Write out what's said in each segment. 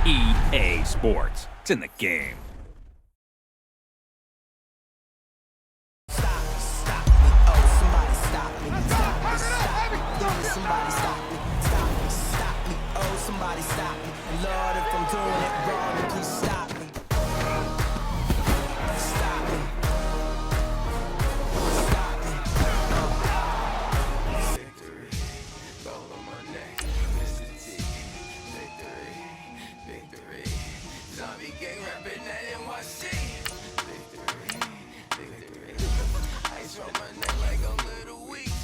EA Sports. It's in the game. Somebody stop me. Lord, if I'm doing it wrong, please stop me. Stop me. Stop me. Victory, all on my neck. Mr. T. Victory, victory. Zombie gang rapping at NYC. Victory, victory. Ice on my neck like a little weak.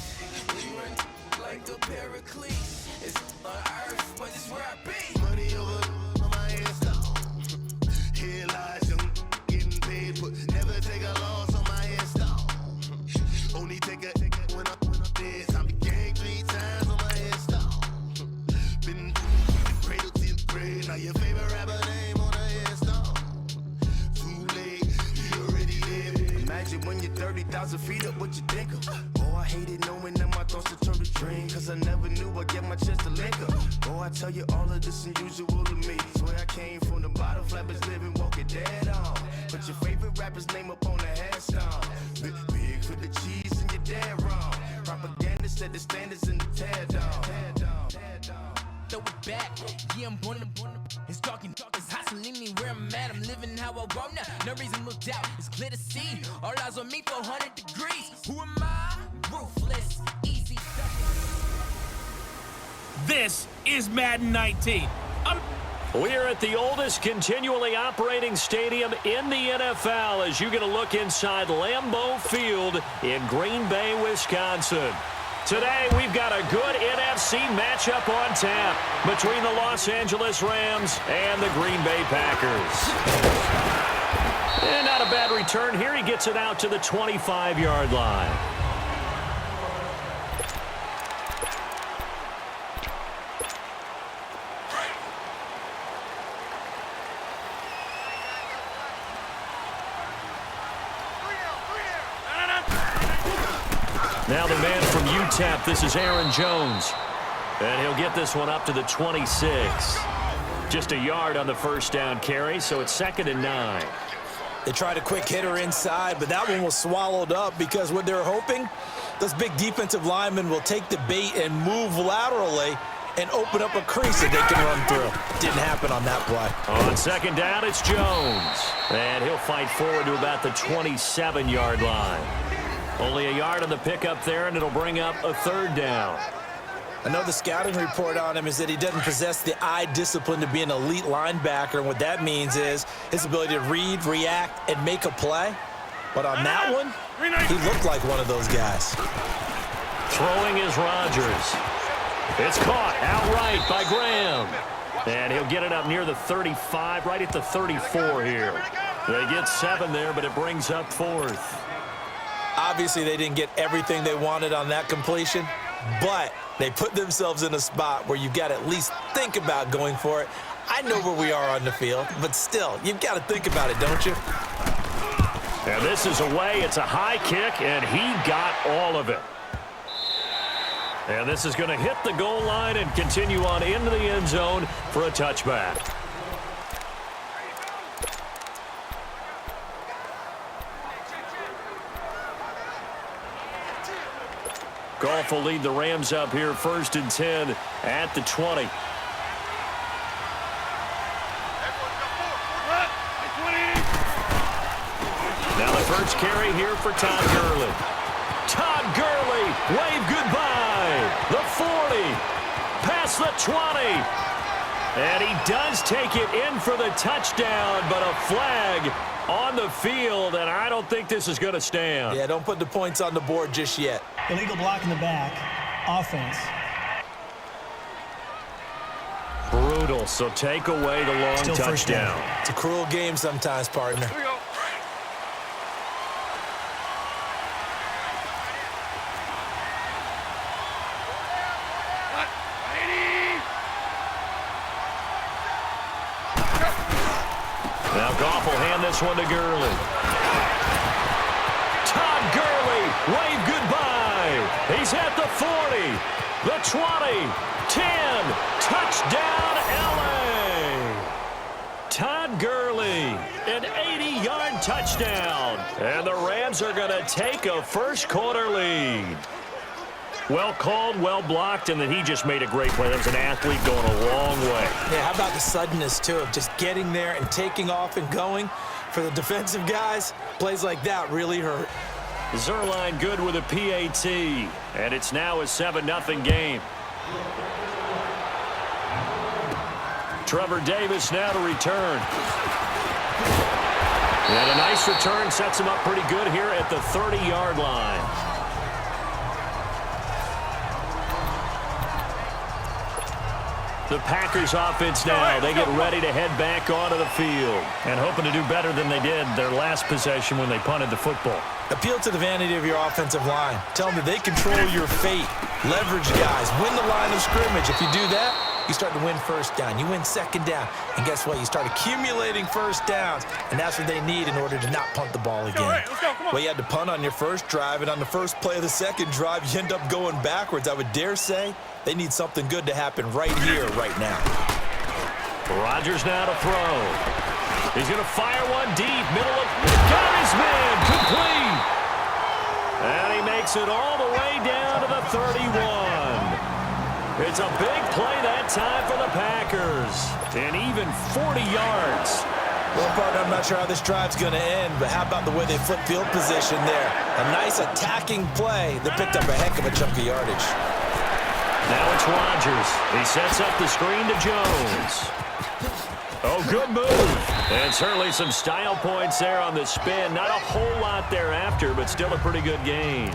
We run like the Pericles. It's on earth, but it's where I be. Money over on my headstone. Here lies young getting paid, but never take a loss on my headstone. Only take a when I'm dead. I'm gang 3 times on my headstone. Been cradle to the grave. Now your favorite rapper name on a headstone. Too late, he already dead. Imagine when you're 30,000 feet up, what you think of? Oh, I hated knowing that my thoughts would turn to dream. Cause I never knew I'd get my chance to link up. Oh, I tell you all of this unusual to me. Swear I came from the bottom, flappers living, walking dead on. Put your favorite rapper's name up on the headstone. Big for the cheese and you're dead wrong. Propaganda said the standards in the tear down. Throw it back, yeah, I'm born. It's dark and dark, it's hot, so leave me where I'm at. I'm living how I want now. No reason looked out, it's clear to see. All eyes on me, 400 degrees. Who am I? Ruthless, easy. This is Madden 19. We're at the oldest continually operating stadium in the NFL as you get a look inside Lambeau Field in Green Bay, Wisconsin. Today, we've got a good NFC matchup on tap between the Los Angeles Rams and the Green Bay Packers. And not a bad return here. He gets it out to the 25-yard line. Now the man from UTEP, this is Aaron Jones. And he'll get this one up to the 26. Just a yard on the first down carry, so it's 2nd and 9. They tried a quick hitter inside, but that one was swallowed up because what they're hoping, those big defensive linemen will take the bait and move laterally and open up a crease that they can run through. Didn't happen on that play. On 2nd down, it's Jones. And he'll fight forward to about the 27-yard line. Only a yard on the pickup there, and it'll bring up a 3rd down. I know the scouting report on him is that he doesn't possess the eye discipline to be an elite linebacker, and what that means is his ability to read, react, and make a play. But on that one, he looked like one of those guys. Throwing is Rodgers. It's caught outright by Graham. And he'll get it up near the 35, right at the 34 here. They get 7 there, but it brings up 4th. Obviously, they didn't get everything they wanted on that completion, but they put themselves in a spot where you've got to at least think about going for it. I know where we are on the field, but still, you've got to think about it, don't you? And this is away. It's a high kick, and he got all of it. And this is going to hit the goal line and continue on into the end zone for a touchback. Goff will lead the Rams up here 1st and 10 at the 20. Now the first carry here for Todd Gurley. Todd Gurley, wave goodbye. The 40, past the 20. And he does take it in for the touchdown, but a flag on the field, and I don't think this is going to stand. Yeah, don't put the points on the board just yet. Illegal block in the back. Offense. Brutal, so take away the long Still touchdown. It's a cruel game sometimes, partner. Now Goff will hand this one to Gurley. Todd Gurley, wave goodbye. He's at the 40, the 20, 10, touchdown LA. Todd Gurley, an 80-yard touchdown. And the Rams are going to take a first-quarter lead. Well called, well blocked, and then he just made a great play. That was an athlete going a long way. Yeah, how about the suddenness, too, of just getting there and taking off and going? For the defensive guys, plays like that really hurt. Zerline good with a PAT, and it's now a 7-0 game. Trevor Davis now to return. And a nice return sets him up pretty good here at the 30-yard line. The Packers offense now. They get ready to head back onto the field. And hoping to do better than they did their last possession when they punted the football. Appeal to the vanity of your offensive line. Tell them that they control your fate. Leverage guys. Win the line of scrimmage. If you do that, you start to win first down. You win second down. And guess what? You start accumulating first downs. And that's what they need in order to not punt the ball again. Well, you had to punt on your first drive, and on the first play of the second drive, you end up going backwards. I would dare say they need something good to happen right here, right now. Rodgers now to throw. He's going to fire one deep. Middle of... Got his man. Complete. And he makes it all the way down to the 31. It's a big play that time for the Packers. And even 40 yards. Well, partner, I'm not sure how this drive's going to end, but how about the way they flip field position there? A nice attacking play that picked up a heck of a chunk of yardage. Now it's Rodgers. He sets up the screen to Jones. Oh, good move. And certainly some style points there on the spin. Not a whole lot thereafter, but still a pretty good gain.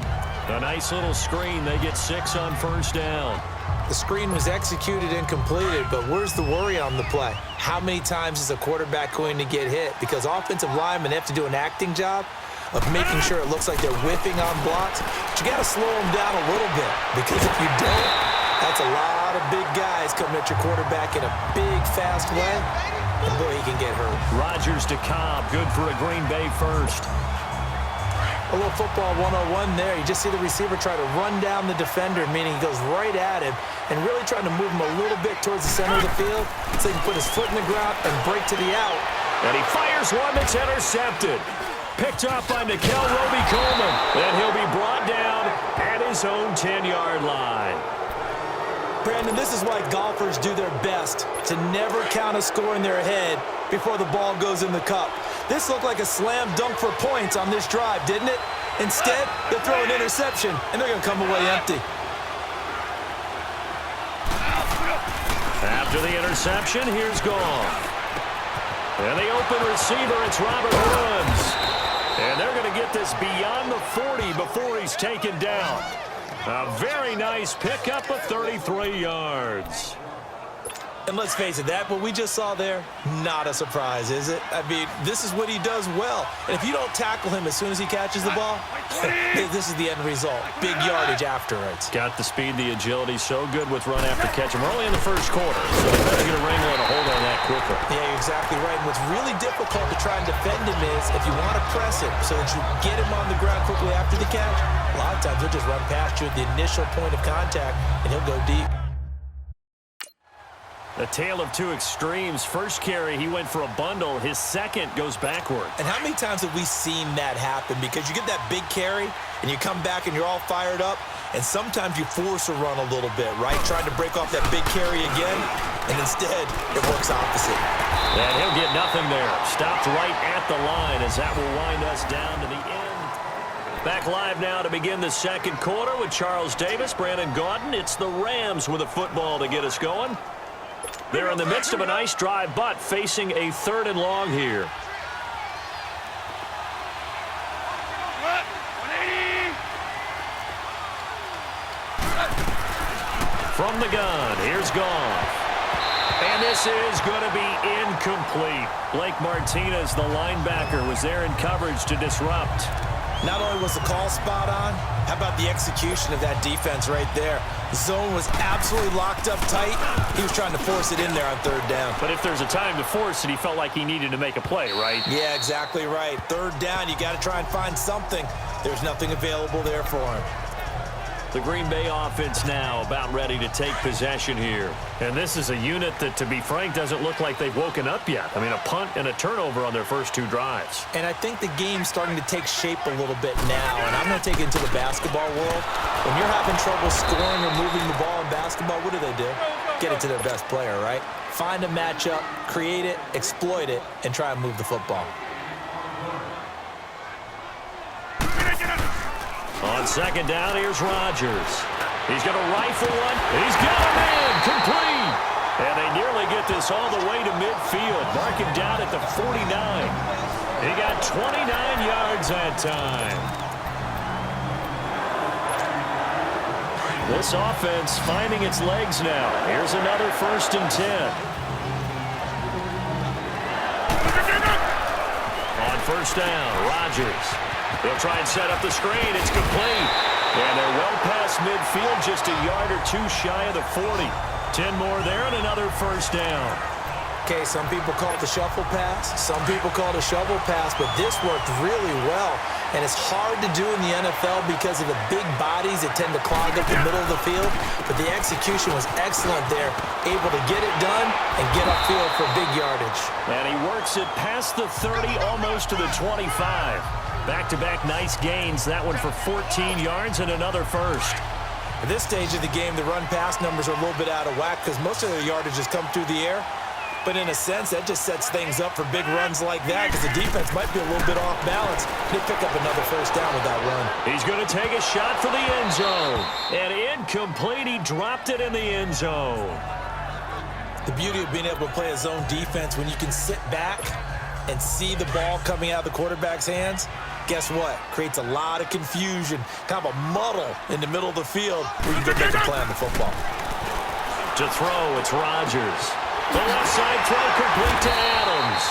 A nice little screen. They get 6 on first down. The screen was executed and completed, but where's the worry on the play? How many times is a quarterback going to get hit? Because offensive linemen have to do an acting job of making sure it looks like they're whiffing on blocks. But you got to slow them down a little bit, because if you don't, that's a lot of big guys coming at your quarterback in a big, fast way, and boy, he can get hurt. Rodgers to Cobb, good for a Green Bay first. A little football 101 there. You just see the receiver try to run down the defender, meaning he goes right at him and really trying to move him a little bit towards the center of the field so he can put his foot in the ground and break to the out. And he fires one that's intercepted. Picked up by Nickel Roby-Coleman. Then he'll be brought down at his own 10-yard line. Brandon, this is why golfers do their best to never count a score in their head before the ball goes in the cup. This looked like a slam dunk for points on this drive, didn't it? Instead, they throw an interception, and they're going to come away empty. After the interception, here's Goff. And the open receiver, it's Robert Woods. And they're going to get this beyond the 40 before he's taken down. A very nice pickup of 33 yards. And let's face it, that what we just saw there, not a surprise, is it? I mean, this is what he does well. And if you don't tackle him as soon as he catches the ball, this is the end result. Big yardage afterwards. Got the speed, the agility, so good with run after catch. And we're only in the first quarter, so they better get a wrangle and a hold on that quickly. Yeah, you're exactly right. And what's really difficult to try and defend him is if you want to press him so that you get him on the ground quickly after the catch, a lot of times he'll just run past you at the initial point of contact, and he'll go deep. A tale of two extremes. First carry, he went for a bundle. His second goes backward. And how many times have we seen that happen? Because you get that big carry, and you come back and you're all fired up, and sometimes you force a run a little bit, right? Trying to break off that big carry again, and instead it works opposite. And he'll get nothing there. Stopped right at the line as that will wind us down to the end. Back live now to begin the second quarter with Charles Davis, Brandon Gaudin. It's the Rams with a football to get us going. They're in the midst of a nice drive, but facing a 3rd and long here. From the gun, here's Goff. And this is going to be incomplete. Blake Martinez, the linebacker, was there in coverage to disrupt. Not only was the call spot on, how about the execution of that defense right there? The zone was absolutely locked up tight. He was trying to force it in there on 3rd down. But if there's a time to force it, he felt like he needed to make a play, right? Yeah, exactly right. 3rd down, you got to try and find something. There's nothing available there for him. The Green Bay offense now about ready to take possession here. And this is a unit that, to be frank, doesn't look like they've woken up yet. I mean, a punt and a turnover on their first 2 drives. And I think the game's starting to take shape a little bit now. And I'm going to take it into the basketball world. When you're having trouble scoring or moving the ball in basketball, what do? Get it to their best player, right? Find a matchup, create it, exploit it, and try and move the football. On second down, here's Rodgers. He's going to rifle one. He's got him in. Complete. And they nearly get this all the way to midfield. Mark him down at the 49. He got 29 yards that time. This offense finding its legs now. Here's another 1st and 10. On first down, Rodgers. He'll try and set up the screen. It's complete. And they're well past midfield, just a yard or 2 shy of the 40. 10 more there and another 1st down. Okay, some people call it the shuffle pass. Some people call it a shovel pass, but this worked really well. And it's hard to do in the NFL because of the big bodies that tend to clog up the middle of the field. But the execution was excellent there, able to get it done and get upfield for big yardage. And he works it past the 30, almost to the 25. Back-to-back nice gains. That one for 14 yards and another 1st. At this stage of the game, the run-pass numbers are a little bit out of whack because most of the yardage has come through the air. But in a sense, that just sets things up for big runs like that because the defense might be a little bit off balance. They pick up another 1st down with that run. He's going to take a shot for the end zone. And incomplete. He dropped it in the end zone. The beauty of being able to play a zone defense when you can sit back and see the ball coming out of the quarterback's hands, guess what? Creates a lot of confusion, kind of a muddle in the middle of the field where you can go make a play on the football. To throw, it's Rodgers. The left side throw complete to Adams.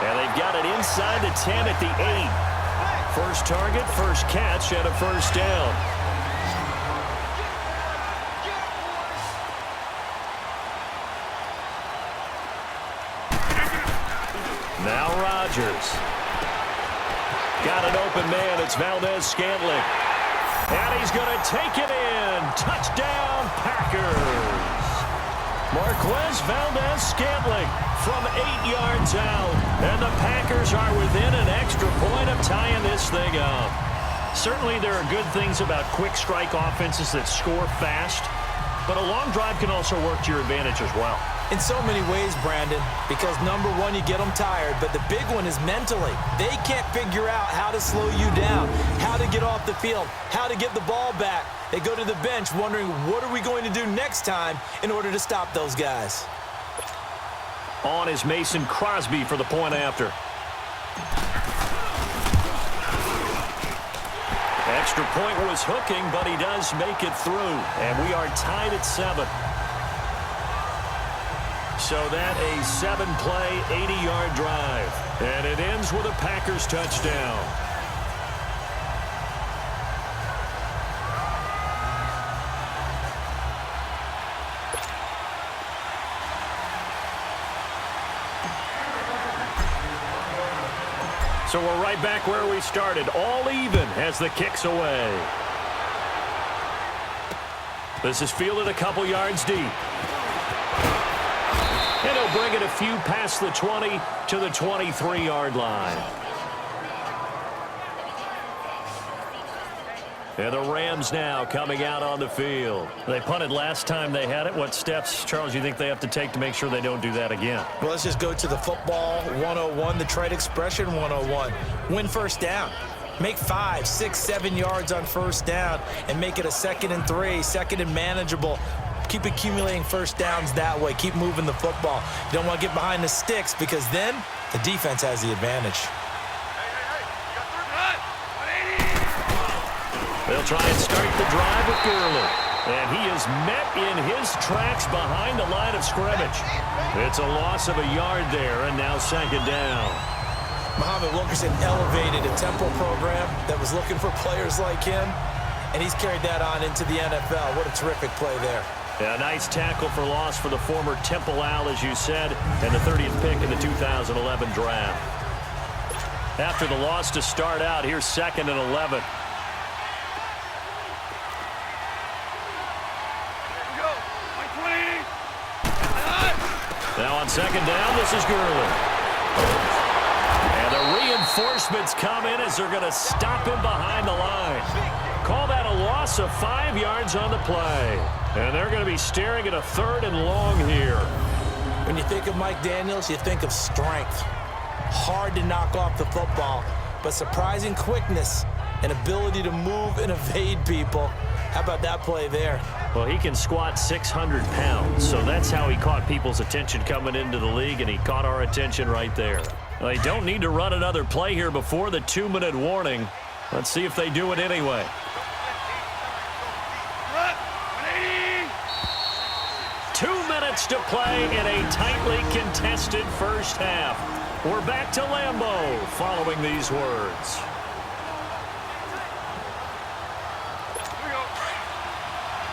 And they've got it inside the 10 at the 8. First target, first catch, and a 1st down. Now Rodgers. Got an open man. It's Valdez-Scantling. And he's going to take it in. Touchdown, Packers. Marquez Valdez-Scantling from 8 yards out. And the Packers are within an extra point of tying this thing up. Certainly there are good things about quick strike offenses that score fast. But a long drive can also work to your advantage as well. In so many ways, Brandon, because number one, you get them tired, but the big one is mentally. They can't figure out how to slow you down, how to get off the field, how to get the ball back. They go to the bench wondering, what are we going to do next time in order to stop those guys? On is Mason Crosby for the point after. Extra point was hooking, but he does make it through. And we are tied at 7. So that a 7-play, 80-yard drive. And it ends with a Packers touchdown. So we're right back where we started, all even as the kick's away. This is fielded a couple yards deep. And he'll bring it a few past the 20 to the 23-yard line. And the Rams now coming out on the field. They punted last time they had it. What steps, Charles, you think they have to take to make sure they don't do that again? Well, let's just go to the football 101, the trade expression 101. Win 1st down. Make 5, 6, 7 yards on 1st down and make it a 2nd and 3, 2nd and manageable. Keep accumulating 1st downs that way. Keep moving the football. You don't want to get behind the sticks because then the defense has the advantage. They'll try and start the drive with Gurley. And he is met in his tracks behind the line of scrimmage. It's a loss of a yard there, and now 2nd down. Muhammad Wilkerson elevated a tempo program that was looking for players like him, and he's carried that on into the NFL. What a terrific play there. Yeah, a nice tackle for loss for the former Temple Owl, as you said, and the 30th pick in the 2011 draft. After the loss to start out, here's 2nd and 11. second down, this is Gurley. And the reinforcements come in as they're going to stop him behind the line. Call that a loss of 5 yards on the play. And they're going to be staring at a 3rd and long here. When you think of Mike Daniels, you think of strength. Hard to knock off the football, but surprising quickness and ability to move and evade people. How about that play there? Well, he can squat 600 pounds, so that's how he caught people's attention coming into the league, and he caught our attention right there. Well, they don't need to run another play here before the 2-minute warning. Let's see if they do it anyway. To play in a tightly contested first half. We're back to Lambeau following these words.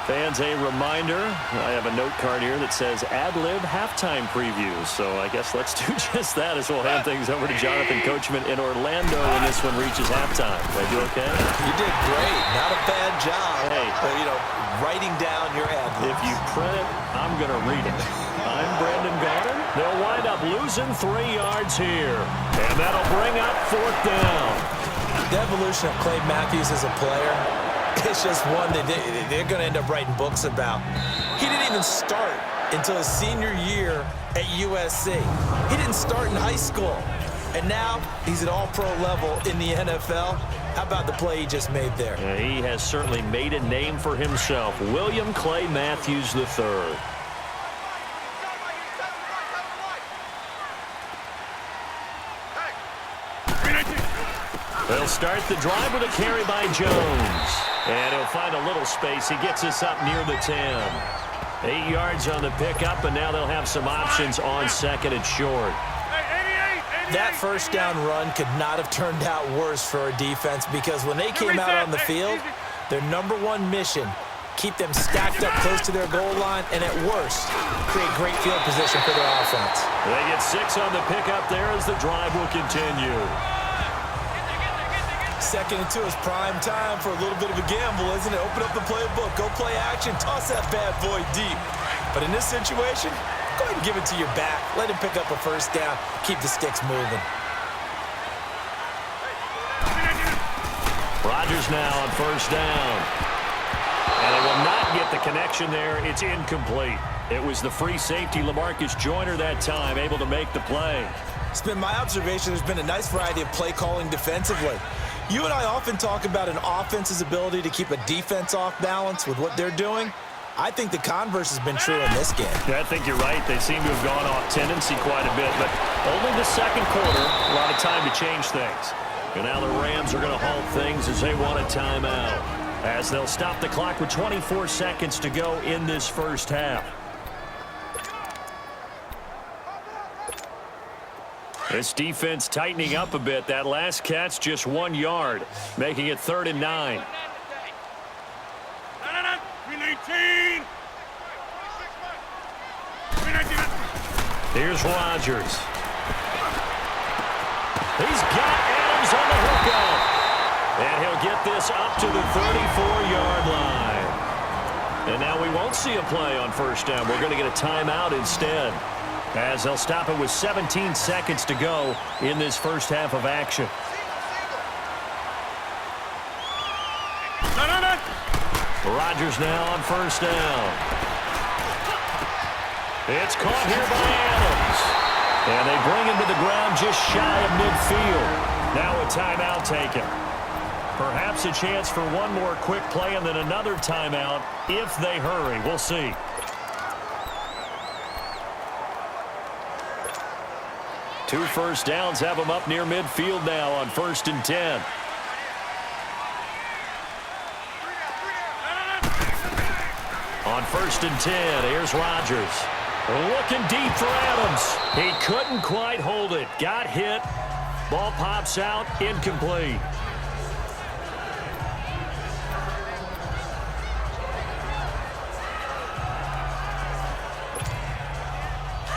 Fans, a reminder, I have a note card here that says ad-lib halftime previews, so I guess let's do just that as we'll hand things over to Jonathan Coachman in Orlando when this one reaches halftime. Did I do okay? You did great. Not a bad job. Hey. But, you know, writing down your ad-libs. If you print it, I'm going to read it. I'm Brendan Gaudin. They'll wind up losing 3 yards here, and that'll bring up 4th down. The evolution of Clay Matthews as a player, it's just one that they're going to end up writing books about. He didn't even start until his senior year at USC. He didn't start in high school. And now he's at all-pro level in the NFL. How about the play he just made there? Yeah, he has certainly made a name for himself. William Clay Matthews III. They'll start the drive with a carry by Jones. And he'll find a little space. He gets us up near the 10. 8 yards on the pickup, and now they'll have some options on 2nd and short. That first down run could not have turned out worse for our defense, because when they came out on the field, their #1 mission, keep them stacked up close to their goal line, and at worst, create great field position for their offense. They get 6 on the pickup there as the drive will continue. 2nd and 2 is prime time for a little bit of a gamble, isn't it? Open up the playbook, go play action, toss that bad boy deep. But in this situation, go ahead and give it to your back. Let him pick up a first down, keep the sticks moving. Rodgers now on 1st down. And they will not get the connection there. It's incomplete. It was the free safety, LaMarcus Joyner, that time, able to make the play. It's been my observation there's been a nice variety of play calling defensively. You and I often talk about an offense's ability to keep a defense off balance with what they're doing. I think the converse has been true in this game. Yeah, I think you're right. They seem to have gone off tendency quite a bit, but only the 2nd quarter, a lot of time to change things. And now the Rams are going to halt things as they want a timeout, as they'll stop the clock with 24 seconds to go in this first half. This defense tightening up a bit. That last catch just 1 yard, making it 3rd and 9. Here's Rodgers. He's got Adams on the hookup. And he'll get this up to the 34-yard line. And now we won't see a play on 1st down. We're going to get a timeout instead, as they'll stop it with 17 seconds to go in this first half of action. Rodgers now on 1st down. It's caught here by Adams. And they bring him to the ground just shy of midfield. Now a timeout taken. Perhaps a chance for one more quick play and then another timeout if they hurry. We'll see. Two first downs have them up near midfield now on 1st and 10. On 1st and 10, here's Rodgers. Looking deep for Adams. He couldn't quite hold it. Got hit. Ball pops out. Incomplete.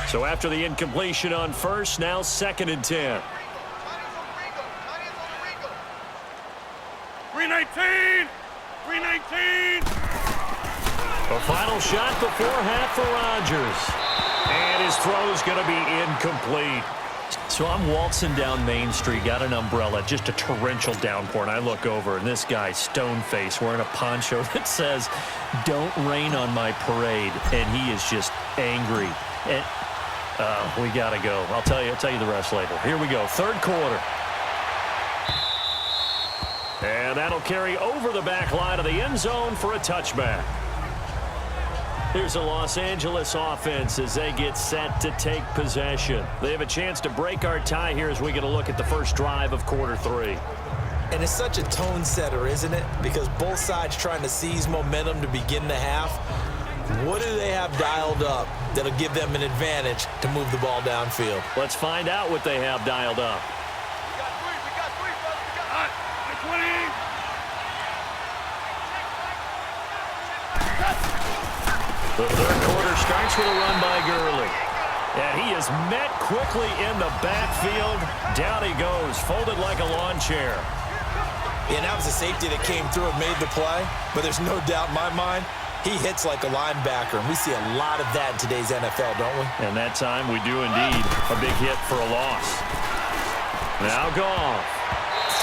So after the incompletion on 1st, now 2nd and 10. 319! 319! A final shot before half for Rodgers. And His throw's going to be incomplete. So I'm waltzing down Main Street, got an umbrella, just a torrential downpour, and I look over, and this guy, stone-faced, wearing a poncho that says, "Don't rain on my parade," and he is just angry. And we got to go. I'll tell you the rest later. Here we go, third quarter. And that'll carry over the back line of the end zone for a touchback. Here's a Los Angeles offense as they get set to take possession. They have a chance to break our tie here as we get a look at the first drive of quarter 3. And it's such a tone setter, isn't it? Because both sides trying to seize momentum to begin the half. What do they have dialed up that'll give them an advantage to move the ball downfield? Let's find out what they have dialed up. We got three, fellas. We got 20. The third quarter starts with a run by Gurley. And he is met quickly in the backfield. Down he goes, folded like a lawn chair. And that was a safety that came through and made the play. But there's no doubt in my mind, he hits like a linebacker. And we see a lot of that in today's NFL, don't we? And that time we do indeed. A big hit for a loss. Now Goff.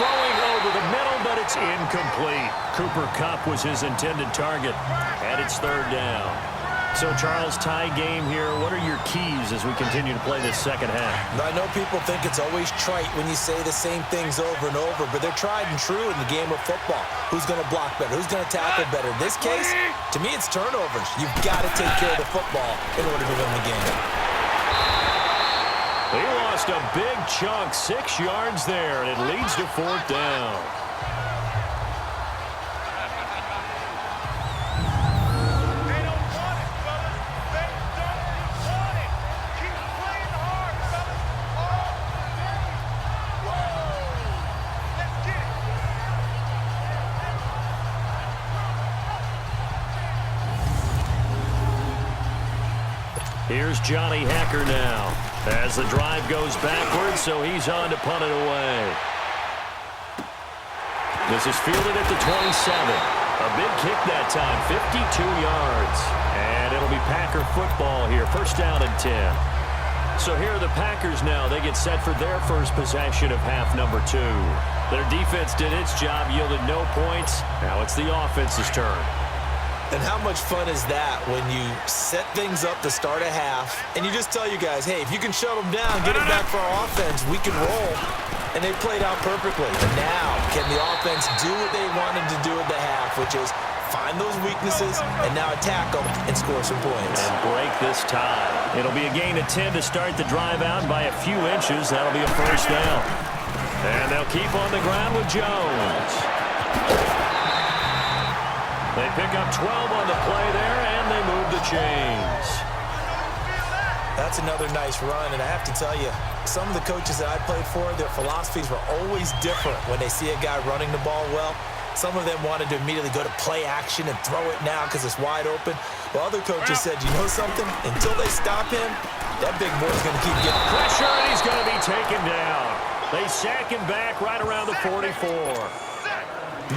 Throwing over the middle, but it's incomplete. Cooper Kupp was his intended target. And it's third down. So, Charles, tie game here. What are your keys as we continue to play this second half? I know people think it's always trite when you say the same things over and over, but they're tried and true in the game of football. Who's going to block better? Who's going to tackle better? In this case, to me, it's turnovers. You've got to take care of the football in order to win the game. He lost a big chunk, 6 yards there, and it leads to fourth down. Here's Johnny Hacker now as the drive goes backwards, so he's on to punt it away. This is fielded at the 27. A big kick that time, 52 yards. And it'll be Packer football here, first down and 10. So here are the Packers now. They get set for their first possession of half number 2. Their defense did its job, yielded no points. Now it's the offense's turn. And how much fun is that when you set things up to start a half and you just tell you guys, hey, if you can shut them down, get it back for our offense, we can roll. And they played out perfectly. And now, can the offense do what they wanted to do at the half, which is find those weaknesses and now attack them and score some points. And break this tie. It'll be a gain of 10 to start the drive out by a few inches. That'll be a first down. And they'll keep on the ground with Jones. They pick up 12 on the play there, and they move the chains. That's another nice run, and I have to tell you, some of the coaches that I played for, their philosophies were always different when they see a guy running the ball well. Some of them wanted to immediately go to play action and throw it now because it's wide open. While other coaches said, you know something? Until they stop him, that big boy's going to keep getting pressure, and he's going to be taken down. They sack him back right around the 44.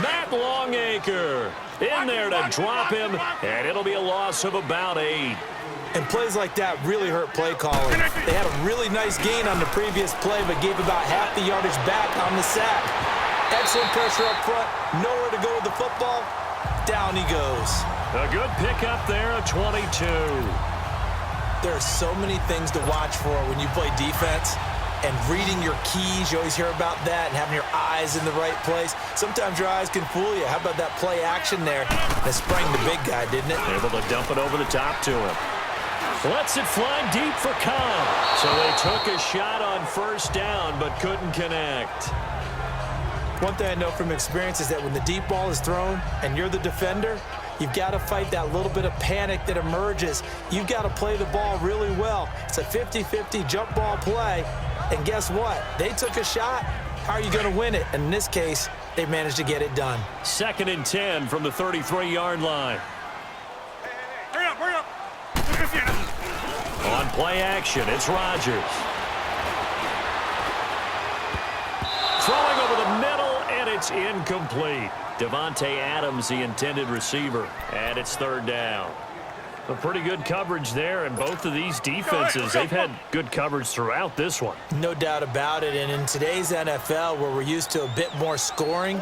Matt Longacre in there to drop him, and it'll be a loss of about 8. And plays like that really hurt play calling. They had a really nice gain on the previous play, but gave about half the yardage back on the sack. Excellent pressure up front, nowhere to go with the football. Down he goes. A good pickup there, a 22. There are so many things to watch for when you play defense. And reading your keys, you always hear about that, and having your eyes in the right place. Sometimes your eyes can fool you. How about that play action there? That sprang the big guy, didn't it? Able to dump it over the top to him. Lets it fly deep for Cobb. So they took a shot on first down, but couldn't connect. One thing I know from experience is that when the deep ball is thrown and you're the defender, you've got to fight that little bit of panic that emerges. You've got to play the ball really well. It's a 50-50 jump ball play. And guess what? They took a shot. How are you going to win it? And in this case, they managed to get it done. 2nd and 10 from the 33-yard line. Hurry up. On play action, it's Rodgers. Throwing over the middle, and it's incomplete. Devontae Adams, the intended receiver, and it's third down. A pretty good coverage there, and both of these defenses, they've had good coverage throughout this one. No doubt about it, and in today's NFL, where we're used to a bit more scoring,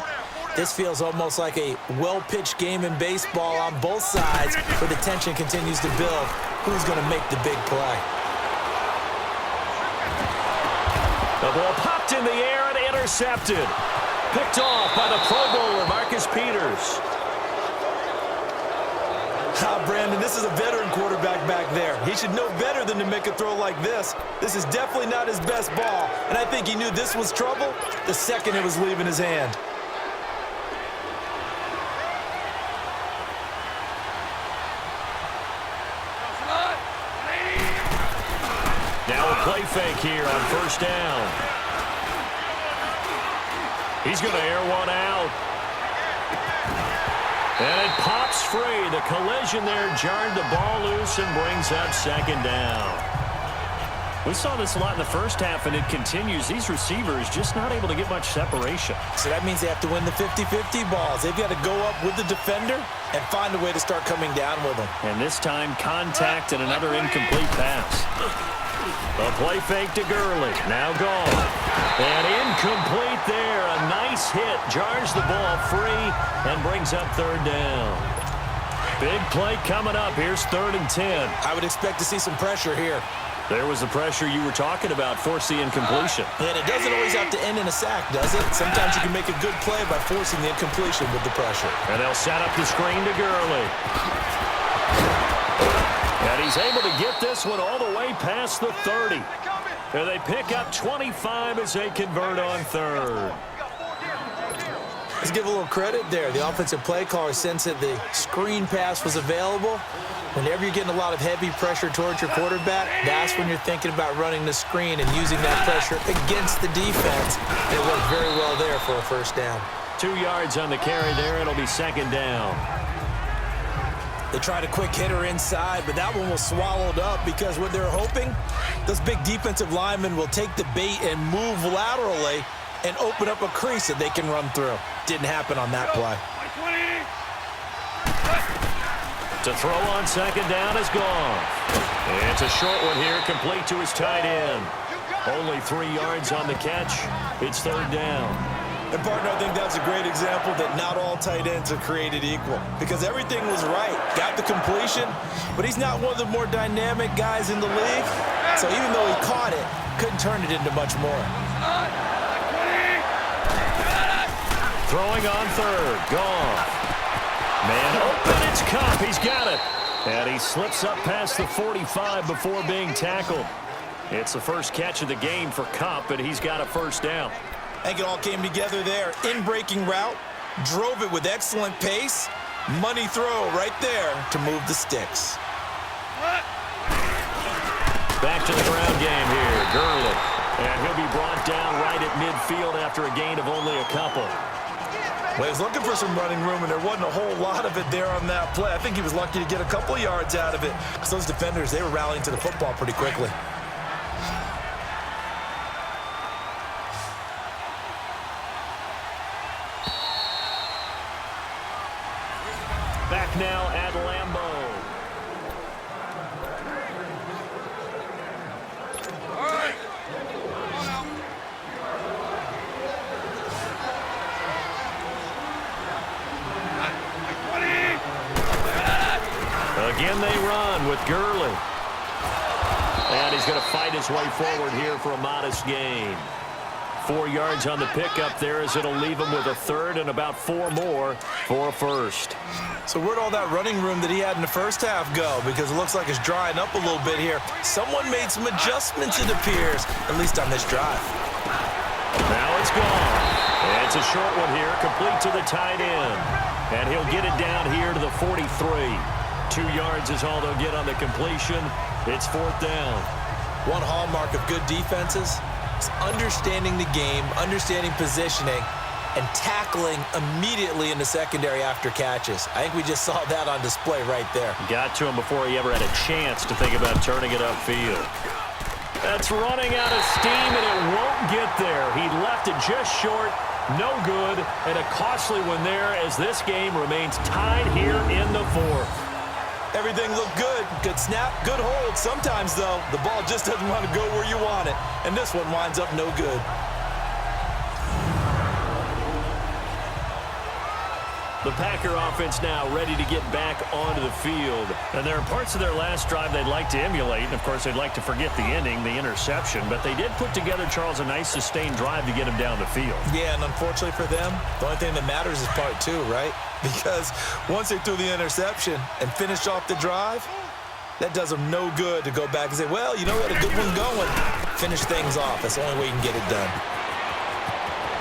this feels almost like a well-pitched game in baseball on both sides, where the tension continues to build. Who's going to make the big play? The ball popped in the air and intercepted. Picked off by the Pro Bowler, Marcus Peters. Brandon, this is a veteran quarterback back there. He should know better than to make a throw like this. This is definitely not his best ball, and I think he knew this was trouble the second it was leaving his hand. Now a play fake here on first down. He's going to air one out. And it pops free. The collision there jarred the ball loose and brings up second down. We saw this a lot in the first half, and it continues. These receivers just not able to get much separation. So that means they have to win the 50-50 balls. They've got to go up with the defender and find a way to start coming down with them. And this time, contact and another incomplete pass. A play fake to Gurley. Now gone. And incomplete there. A nice hit. Jars the ball free and brings up third down. Big play coming up. Here's 3rd and 10. I would expect to see some pressure here. There was the pressure you were talking about. Force the incompletion. And it doesn't always have to end in a sack, does it? Sometimes you can make a good play by forcing the incompletion with the pressure. And they'll set up the screen to Gurley. And he's able to get this one all the way past the 30. And they pick up 25 as they convert on 3rd. Let's give a little credit there. The offensive play caller sensed that the screen pass was available. Whenever you're getting a lot of heavy pressure towards your quarterback, that's when you're thinking about running the screen and using that pressure against the defense. It worked very well there for a first down. 2 yards on the carry there. It'll be second down. They tried a quick hitter inside, but that one was swallowed up because what they're hoping, those big defensive linemen will take the bait and move laterally and open up a crease that they can run through. Didn't happen on that play. To throw on second down is gone. It's a short one here, complete to his tight end. Only 3 yards on the catch. It's third down. And, partner, I think that's a great example that not all tight ends are created equal because everything was right. Got the completion, but he's not one of the more dynamic guys in the league. So even though he caught it, couldn't turn it into much more. Throwing on third. Gone. Man open. It's Cup. He's got it. And he slips up past the 45 before being tackled. It's the first catch of the game for Cup, and he's got a first down. I think it all came together there. In-breaking route, drove it with excellent pace. Money throw right there to move the sticks. Back to the ground game here. Gurley. And he'll be brought down right at midfield after a gain of only a couple. Well, he was looking for some running room, and there wasn't a whole lot of it there on that play. I think he was lucky to get a couple yards out of it because those defenders, they were rallying to the football pretty quickly. Back now at Lambeau. Again they run with Gurley. And he's going to fight his way forward here for a modest gain. 4 yards on the pickup there as it'll leave him with a third and about 4 more for a first. So where'd all that running room that he had in the first half go? Because it looks like it's drying up a little bit here. Someone made some adjustments, it appears, at least on this drive. Now it's gone. And it's a short one here, complete to the tight end. And he'll get it down here to the 43. 2 yards is all they'll get on the completion. It's fourth down. One hallmark of good defenses is understanding the game, understanding positioning, and tackling immediately in the secondary after catches. I think we just saw that on display right there. Got to him before he ever had a chance to think about turning it upfield. That's running out of steam, and it won't get there. He left it just short, no good, and a costly one there as this game remains tied here in the fourth. Everything looked good. Good snap, good hold. Sometimes, though, the ball just doesn't want to go where you want it. And this one winds up no good. The Packer offense now ready to get back onto the field. And there are parts of their last drive they'd like to emulate. And, of course, they'd like to forget the ending, the interception. But they did put together, Charles, a nice sustained drive to get him down the field. Yeah, and unfortunately for them, the only thing that matters is part two, right? Because once they threw the interception and finished off the drive, that does them no good to go back and say, well, you know, we had a good one going. Finish things off. That's the only way you can get it done.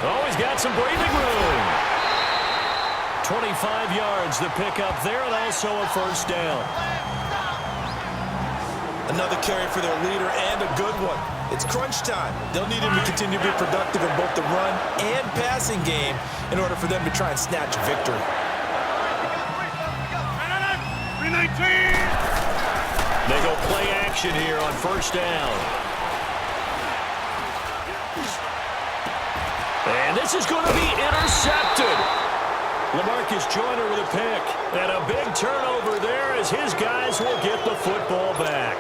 Oh, he's got some breathing room. 25 yards to pick up there, and also a first down. Another carry for their leader, and a good one. It's crunch time. They'll need him to continue to be productive in both the run and passing game in order for them to try and snatch victory. They go play action here on first down. And this is going to be intercepted. LaMarcus Joyner with a pick. And a big turnover there as his guys will get the football back.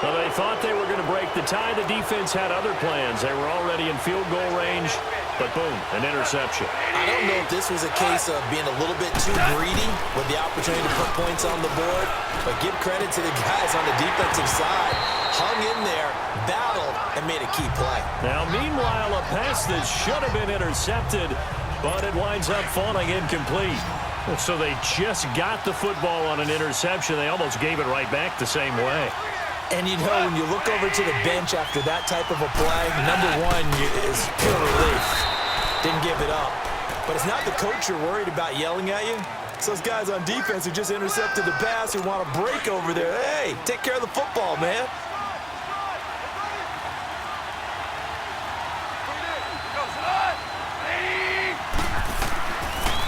Well, they thought they were going to break the tie. The defense had other plans. They were already in field goal range. But boom, an interception. I don't know if this was a case of being a little bit too greedy with the opportunity to put points on the board. But give credit to the guys on the defensive side. Hung in there, battled, and made a key play. Now, meanwhile, a pass that should have been intercepted, but it winds up falling incomplete. So they just got the football on an interception. They almost gave it right back the same way. And, you know, when you look over to the bench after that type of a play, number one is pure relief. Didn't give it up. But it's not the coach you're worried about yelling at you. It's those guys on defense who just intercepted the pass who want to break over there. Hey, take care of the football, man.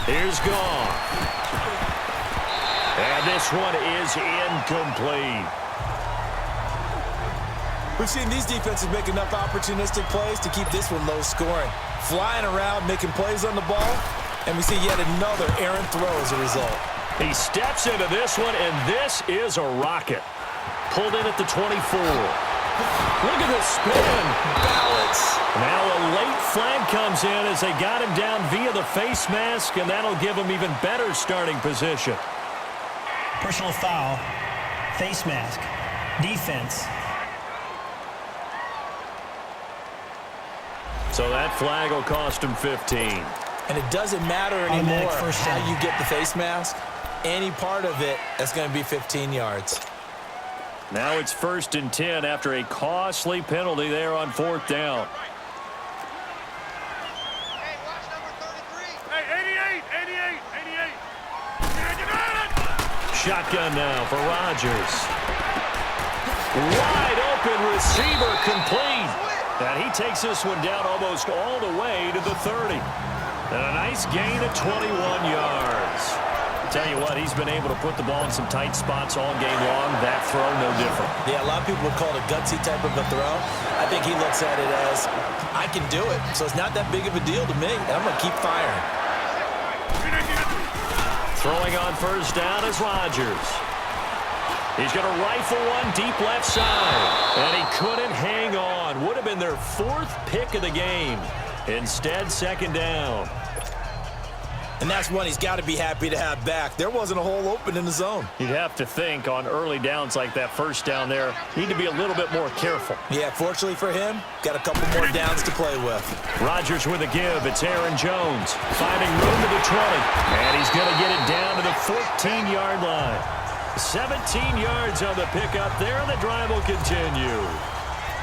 Here's gone. And this one is incomplete. We've seen these defenses make enough opportunistic plays to keep this one low scoring. Flying around, making plays on the ball, and we see yet another errant throw as a result. He steps into this one, and this is a rocket. Pulled in at the 24. Look at the spin. Balance. Now a late flag comes in as they got him down via the face mask, and that'll give him even better starting position. Personal foul, face mask, defense. So that flag will cost him 15. And it doesn't matter anymore how you get the face mask. Any part of it, that's going to be 15 yards. Now it's 1st and 10 after a costly penalty there on 4th down. Hey, watch number 33. Hey, 88. Shotgun now for Rodgers. Wide open receiver complete. And he takes this one down almost all the way to the 30. And a nice gain of 21 yards. Tell you what, he's been able to put the ball in some tight spots all game long. That throw, no different. Yeah, a lot of people would call it a gutsy type of a throw. I think he looks at it as, I can do it. So it's not that big of a deal to me. I'm going to keep firing. Throwing on first down is Rodgers. He's going to rifle one deep left side. And he couldn't hang on. Would have been their 4th pick of the game. Instead, 2nd down. And that's one he's got to be happy to have back. There wasn't a hole open in the zone. You'd have to think on early downs like that first down there, need to be a little bit more careful. Yeah, fortunately for him, got a couple more downs to play with. Rodgers with a give. It's Aaron Jones finding room to the 20. And he's going to get it down to the 14-yard line. 17 yards on the pickup there, and the drive will continue.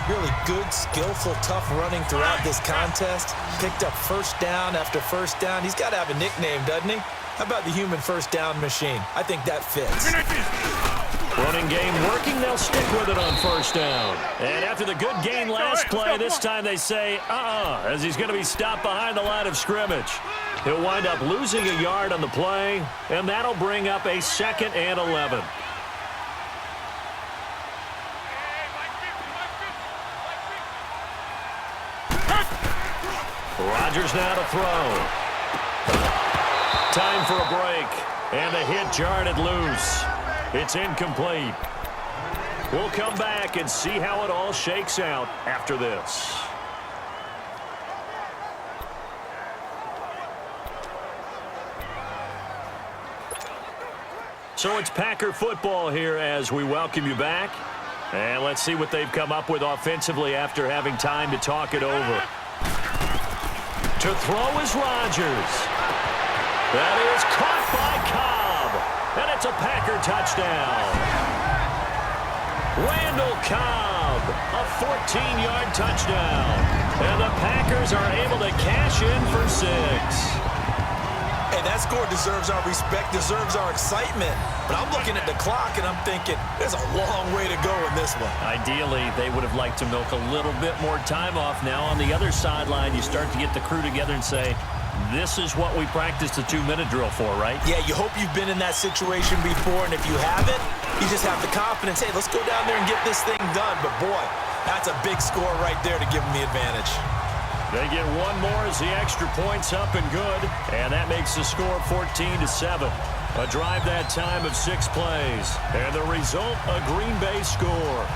Really good, skillful, tough running throughout this contest. Picked up first down after first down. He's got to have a nickname, doesn't he? How about the human first down machine? I think that fits. Running game working. They'll stick with it on first down. And after the good gain last play, this time they say, as he's going to be stopped behind the line of scrimmage. He'll wind up losing a yard on the play, and that'll bring up a 2nd and 11. Rodgers now to throw. Time for a break, and the hit jarred it loose. It's incomplete. We'll come back and see how it all shakes out after this. So it's Packer football here as we welcome you back. And let's see what they've come up with offensively after having time to talk it over. To throw is Rodgers. That is caught by Cobb. And it's a Packer touchdown. Randall Cobb, a 14-yard touchdown. And the Packers are able to cash in for 6. Hey, that score deserves our respect, deserves our excitement. But I'm looking at the clock, and I'm thinking, there's a long way to go in this one. Ideally, they would have liked to milk a little bit more time off. Now on the other sideline, you start to get the crew together and say, this is what we practiced the 2-minute drill for, right? Yeah, you hope you've been in that situation before, and if you haven't, you just have the confidence, hey, let's go down there and get this thing done. But, boy, that's a big score right there to give them the advantage. They get one more as the extra point's up and good, and that makes the score 14-7. A drive that time of 6 plays, and the result, a Green Bay score.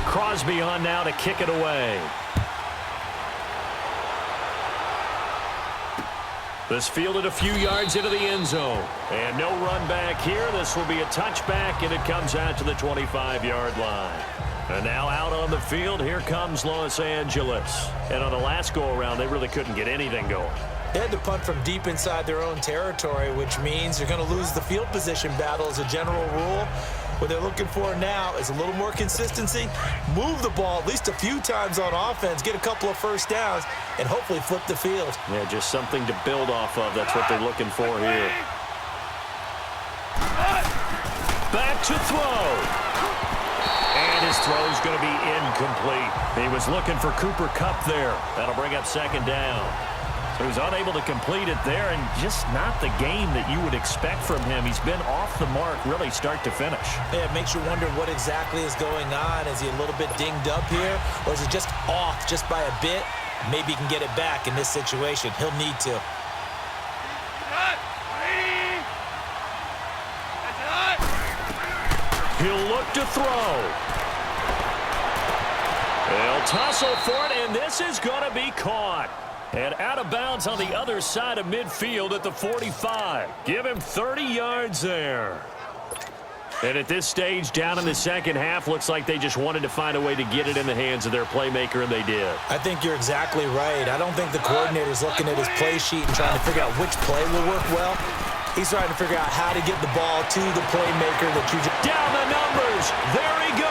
Crosby on now to kick it away. This fielded a few yards into the end zone. And no run back here. This will be a touchback, and it comes out to the 25-yard line. And now out on the field, here comes Los Angeles. And on the last go-around, they really couldn't get anything going. They had to punt from deep inside their own territory, which means they're going to lose the field position battle as a general rule. What they're looking for now is a little more consistency, move the ball at least a few times on offense, get a couple of first downs, and hopefully flip the field. Yeah, just something to build off of. That's what they're looking for here. Back to throw. And his throw is going to be incomplete. He was looking for Cooper Kupp there. That'll bring up second down. So he's unable to complete it there, and just not the game that you would expect from him. He's been off the mark really start to finish. Yeah, it makes you wonder what exactly is going on. Is he a little bit dinged up here, or is he just off just by a bit? Maybe he can get it back in this situation. He'll need to. He'll look to throw. They'll tussle for it, and this is going to be caught. And out of bounds on the other side of midfield at the 45. Give him 30 yards there. And at this stage, down in the second half, looks like they just wanted to find a way to get it in the hands of their playmaker, and they did. I think you're exactly right. I don't think the coordinator's looking at his play sheet and trying to figure out which play will work well. He's trying to figure out how to get the ball to the playmaker that you just... Down the numbers. There he goes.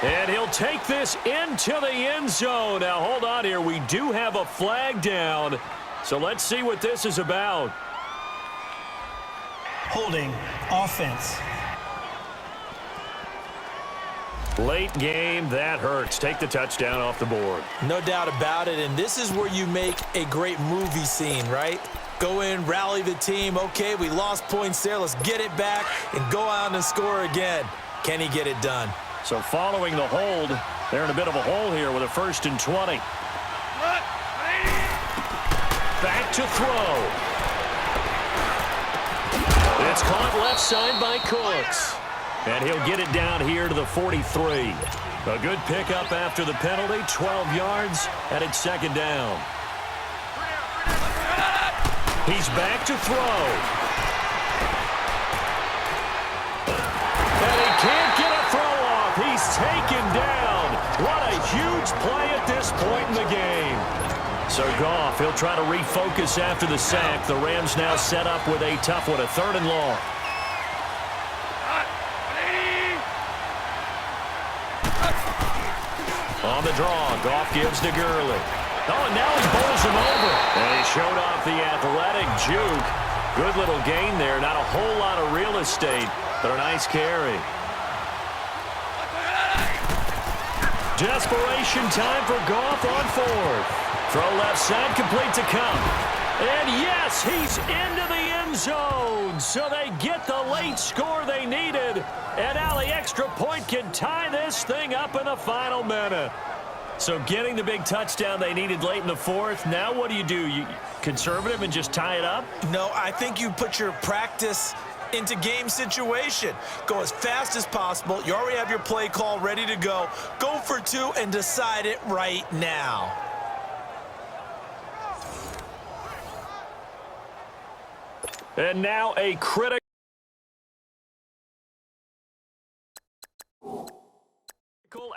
And he'll take this into the end zone. Now, hold on here. We do have a flag down. So let's see what this is about. Holding offense. Late game, that hurts. Take the touchdown off the board. No doubt about it, and this is where you make a great movie scene, right? Go in, rally the team. Okay, we lost points there. Let's get it back and go out and score again. Can he get it done? So following the hold, they're in a bit of a hole here with a 1st and 20. Back to throw. It's caught left side by Cooks. And he'll get it down here to the 43. A good pickup after the penalty, 12 yards, and it's second down. He's back to throw. And he can't get a throw off. He's taken down. What a huge play at this point in the game. So Goff, he'll try to refocus after the sack. The Rams now set up with a tough one, a 3rd and long. On the draw, Goff gives to Gurley. Oh, and now he bowls him over. And he showed off the athletic juke. Good little gain there. Not a whole lot of real estate, but a nice carry. Desperation time for Goff on 4th. Throw left side, complete to Kupp. And yes, he's into the end zone. So they get the late score they needed. And now the extra point can tie this thing up in the final minute. So getting the big touchdown they needed late in the fourth, now what do? You conservative and just tie it up? No, I think you put your practice into game situation. Go as fast as possible. You already have your play call ready to go. Go for two and decide it right now. And now a critical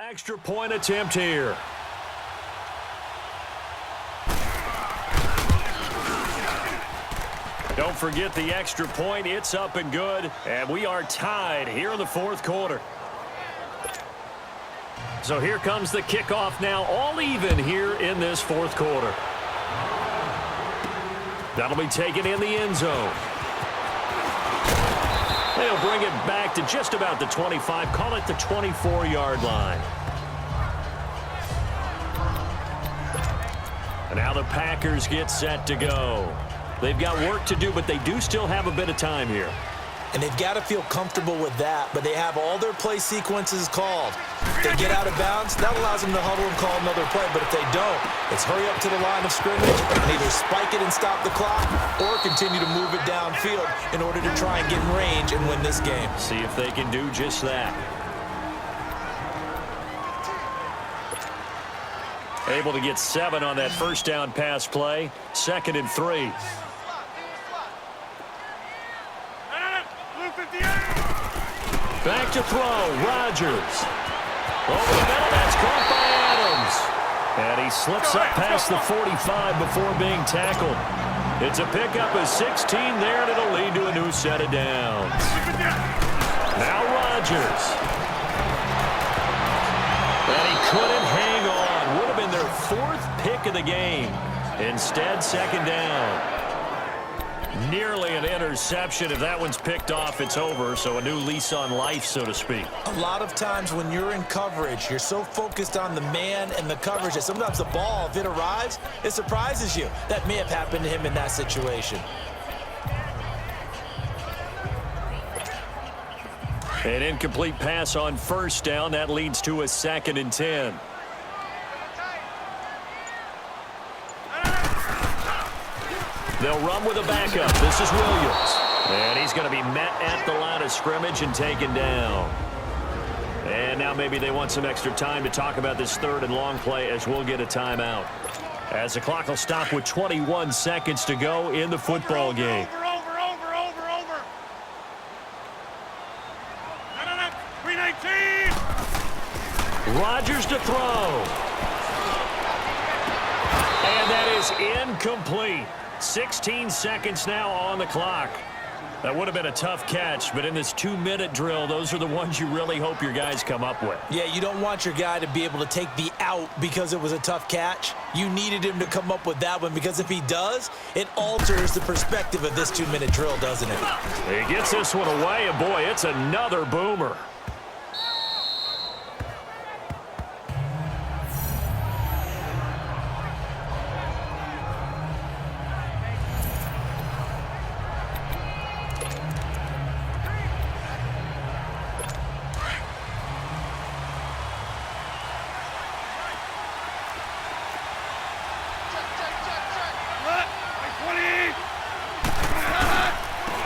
extra point attempt here. Don't forget the extra point. It's up and good. And we are tied here in the fourth quarter. So here comes the kickoff now, all even here in this fourth quarter. That'll be taken in the end zone. They'll bring it back to just about the 25. Call it the 24-yard line. And now the Packers get set to go. They've got work to do, but they do still have a bit of time here. And they've got to feel comfortable with that, but they have all their play sequences called. If they get out of bounds, that allows them to huddle and call another play, but if they don't, it's hurry up to the line of scrimmage and either spike it and stop the clock or continue to move it downfield in order to try and get in range and win this game. See if they can do just that. Able to get 7 on that first down pass play. 2nd and 3. Back to throw, Rodgers. Over the middle, that's caught by Adams. And he slips up past the 45 before being tackled. It's a pickup of 16 there, and it'll lead to a new set of downs. Now Rodgers. And he couldn't hang on. Would have been their 4th pick of the game. Instead, 2nd down. Nearly an interception. If that one's picked off, it's over. So a new lease on life, so to speak. A lot of times when you're in coverage, you're so focused on the man and the coverage that sometimes the ball, if it arrives, it surprises you. That may have happened to him in that situation. An incomplete pass on first down. That leads to a 2nd and 10. They'll run with a backup. This is Williams. And he's going to be met at the line of scrimmage and taken down. And now maybe they want some extra time to talk about this 3rd and long play as we'll get a timeout. As the clock will stop with 21 seconds to go in the football game. Over. 319. Rodgers to throw. And that is incomplete. 16 seconds now on the clock. That would have been a tough catch, but in this 2-minute drill, those are the ones you really hope your guys come up with. Yeah, you don't want your guy to be able to take the out because it was a tough catch. You needed him to come up with that one because if he does, it alters the perspective of this 2-minute drill, doesn't it? He gets this one away, and boy, it's another boomer.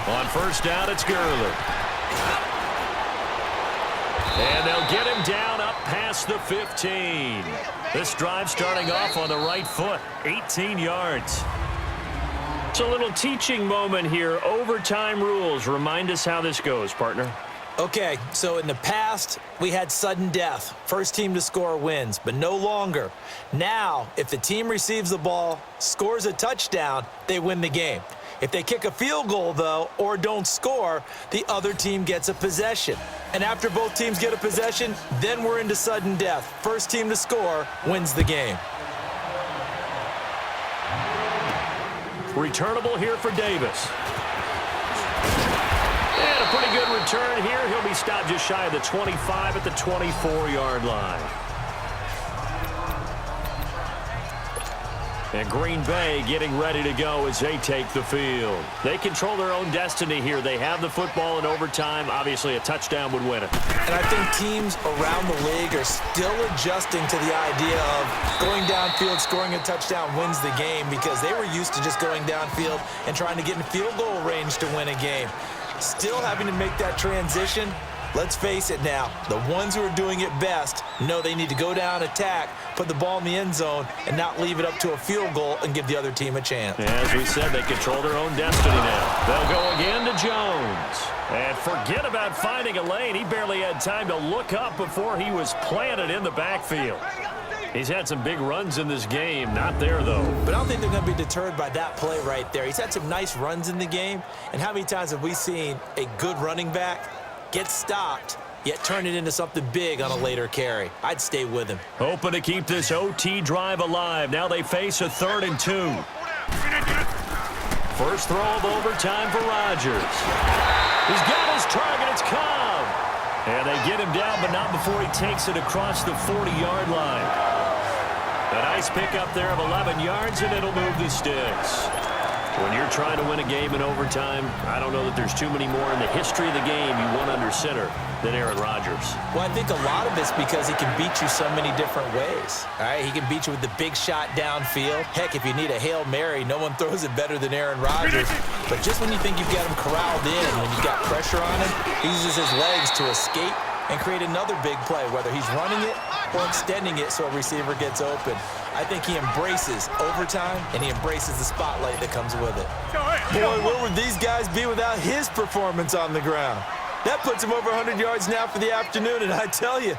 On first down, it's Gurley. And they'll get him down up past the 15. This drive starting off on the right foot, 18 yards. It's a little teaching moment here. Overtime rules. Remind us how this goes, partner. Okay, so in the past, we had sudden death. First team to score wins, but no longer. Now, if the team receives the ball, scores a touchdown, they win the game. If they kick a field goal, though, or don't score, the other team gets a possession. And after both teams get a possession, then we're into sudden death. First team to score wins the game. Returnable here for Davis. And a pretty good return here. He'll be stopped just shy of the 25 at the 24-yard line. And Green Bay getting ready to go as they take the field. They control their own destiny here. They have the football in overtime. Obviously, a touchdown would win it. And I think teams around the league are still adjusting to the idea of going downfield, scoring a touchdown wins the game, because they were used to just going downfield and trying to get in field goal range to win a game. Still having to make that transition. Let's face it now, the ones who are doing it best know they need to go down, attack, put the ball in the end zone, and not leave it up to a field goal and give the other team a chance. As we said, they control their own destiny now. They'll go again to Jones. And forget about finding a lane. He barely had time to look up before he was planted in the backfield. He's had some big runs in this game. Not there, though. But I don't think they're going to be deterred by that play right there. He's had some nice runs in the game. And how many times have we seen a good running back get stopped, yet turn it into something big on a later carry? I'd stay with him. Hoping to keep this OT drive alive. Now they face a 3rd and 2. First throw of overtime for Rodgers. He's got his target. It's Cobb. And they get him down, but not before he takes it across the 40-yard line. A nice pickup there of 11 yards, and it'll move the sticks. When you're trying to win a game in overtime, I don't know that there's too many more in the history of the game you want under center than Aaron Rodgers. Well, I think a lot of it's because he can beat you so many different ways. All right, he can beat you with the big shot downfield. Heck, if you need a Hail Mary, no one throws it better than Aaron Rodgers. But just when you think you've got him corralled in, when you've got pressure on him, he uses his legs to escape and create another big play, whether he's running it or extending it so a receiver gets open. I think he embraces overtime, and he embraces the spotlight that comes with it. Boy, where would these guys be without his performance on the ground? That puts him over 100 yards now for the afternoon, and I tell you,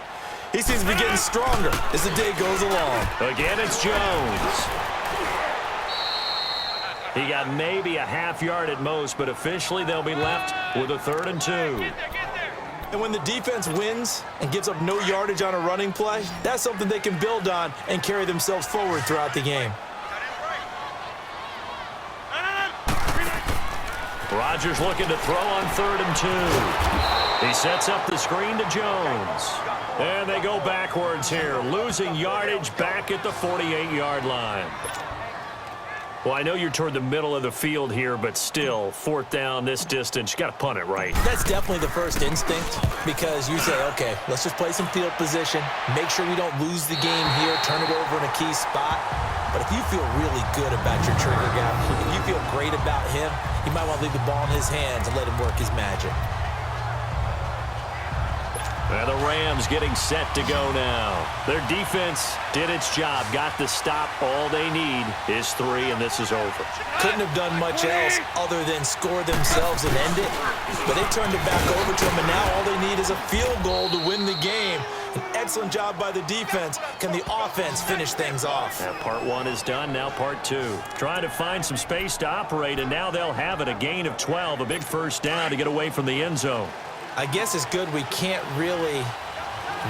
he seems to be getting stronger as the day goes along. Again, it's Jones. He got maybe a half yard at most, but officially they'll be left with a 3rd and 2. And when the defense wins and gives up no yardage on a running play, that's something they can build on and carry themselves forward throughout the game. Rodgers looking to throw on 3rd and 2. He sets up the screen to Jones. And they go backwards here, losing yardage back at the 48-yard line. Well, I know you're toward the middle of the field here, but still, 4th down this distance, you got to punt it right. That's definitely the first instinct, because you say, okay, let's just play some field position, make sure we don't lose the game here, turn it over in a key spot. But if you feel really good about your trigger guy, if you feel great about him, you might want to leave the ball in his hands and let him work his magic. And the Rams getting set to go now. Their defense did its job, got the stop. All they need is 3, and this is over. Couldn't have done much else other than score themselves and end it. But they turned it back over to them, and now all they need is a field goal to win the game. An excellent job by the defense. Can the offense finish things off? Yeah, part 1 is done, now part 2. Trying to find some space to operate, and now they'll have it. A gain of 12, a big first down to get away from the end zone. I guess it's good we can't really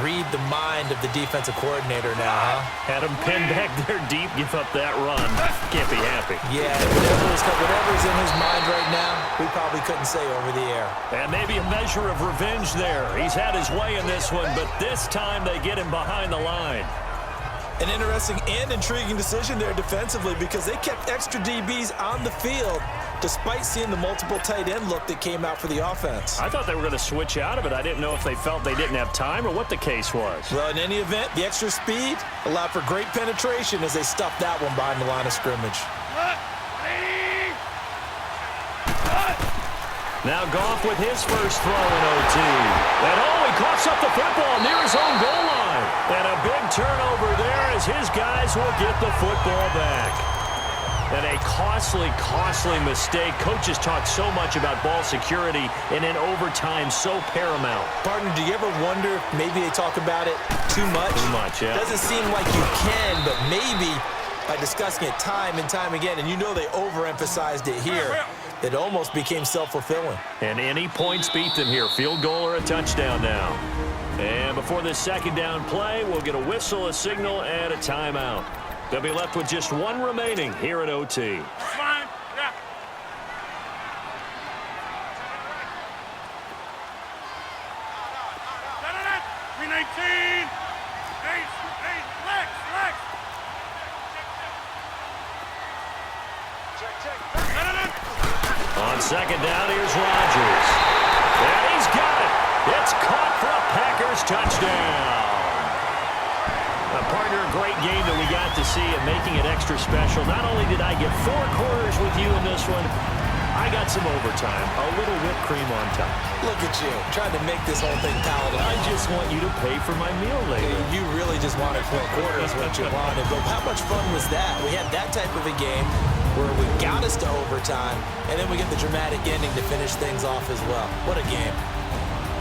read the mind of the defensive coordinator now, huh? Had him pinned back there deep, give up that run. Can't be happy. Yeah, whatever's in his mind right now, we probably couldn't say over the air. And maybe a measure of revenge there. He's had his way in this one, but this time they get him behind the line. An interesting and intriguing decision there defensively, because they kept extra DBs on the field despite seeing the multiple tight end look that came out for the offense. I thought they were going to switch out of it. I didn't know if they felt they didn't have time or what the case was. Well, in any event, the extra speed allowed for great penetration as they stuffed that one behind the line of scrimmage. Now Goff with his first throw in OT. And he coughs up the football near his own goal line. And a big turnover there as his guys will get the football back. And a costly mistake. Coaches talk so much about ball security, and in overtime, so paramount. Partner, do you ever wonder if maybe they talk about it too much? Too much, yeah. Doesn't seem like you can, but maybe by discussing it time and time again, and you know they overemphasized it here, it almost became self-fulfilling. And any points beat them here. Field goal or a touchdown now. And before this second down play, we'll get a whistle, a signal, and a timeout. They'll be left with just 1 remaining here at OT. Fine. Yeah. Da-da-da. 319. Hey, Lex. On second down, here's Rodgers. And he's got it. It's caught for a Packers touchdown. Partner, a great game that we got to see and making it extra special. Not only did I get 4 quarters with you in this one, I got some overtime, a little whipped cream on top. Look at you, trying to make this whole thing palatable. I just want you to pay for my meal later. You really just wanted 4 quarters, what you wanted. But how much fun was that? We had that type of a game where we got us to overtime, and then we get the dramatic ending to finish things off as well. What a game.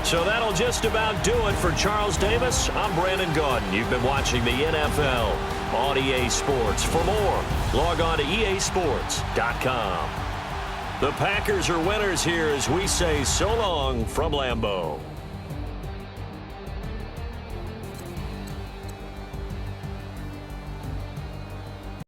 So that'll just about do it for Charles Davis. I'm Brandon Gaudin. You've been watching the NFL on EA Sports. For more, log on to easports.com. The Packers are winners here as we say so long from Lambeau.